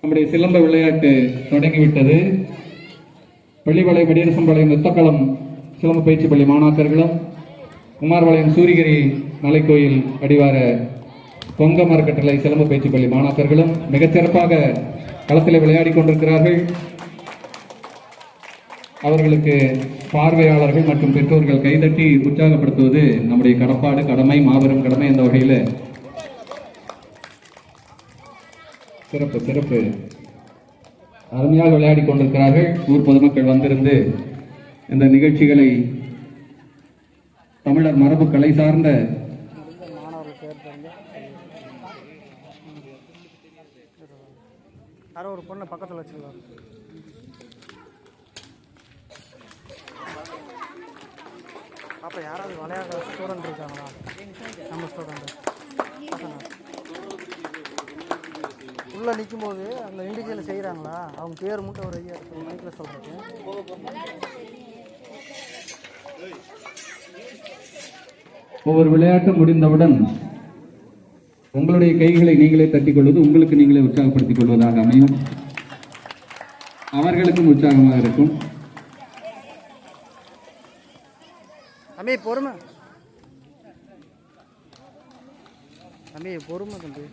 நம்முடைய சிலம்ப விளையாட்டு தொடங்கிவிட்டது. பள்ளிப்பாளையம் மெடியரசம்பாளையம் யுத்தக்களம் சிலம்ப பயிற்சி பள்ளி மாணாக்கர்களும், குமாரபாளையம் சூரிகிரி மலைக்கோயில் அடிவார பொங்க மரக்கட்டளை சிலம்ப பயிற்சி பள்ளி மாணாக்கர்களும் மிகச்சிறப்பாக களத்தில் விளையாடி கொண்டிருக்கிறார்கள். அவர்களுக்கு பார்வையாளர்கள் மற்றும் பெற்றோர்கள் கைதட்டி உற்சாகப்படுத்துவது நம்முடைய கடப்பாடு, கடமை, மாபெரும் கடமை. என்ற வகையில் சிறப்பு சிறப்பு அருமையாக விளையாடி கொண்டிருக்கிறார்கள். ஊர் பொதுமக்கள் வந்திருந்து இந்த நிகழ்ச்சிகளை தமிழர் மரபு கலை சார்ந்த ஒரு பொண்ணை பக்கத்தில் வச்சுக்கலாம். அப்போ யாராவது விளையாடுற ஸ்டூடெண்ட் இருக்காங்களா? நம்ம ஸ்டூடெண்ட் உள்ளே நிற்கும்போது அந்த இண்டிவிஜுவல் செய்கிறாங்களா? அவங்க பேர் மட்டும் ஒரு ஐயா மைக்கில் சொல்கிறது. ஒவ்வொரு விளையாட்டு முடிந்தவுடன் உங்களுடைய கைகளை நீங்களே தட்டிக் கொள்வது உங்களுக்கு நீங்களே உற்சாகப்படுத்திக் கொள்வதாக அமையும். அவர்களுக்கும் உற்சாகமாக இருக்கும். தம்பி பொறுமை, தம்பி பொறுமை தம்பி.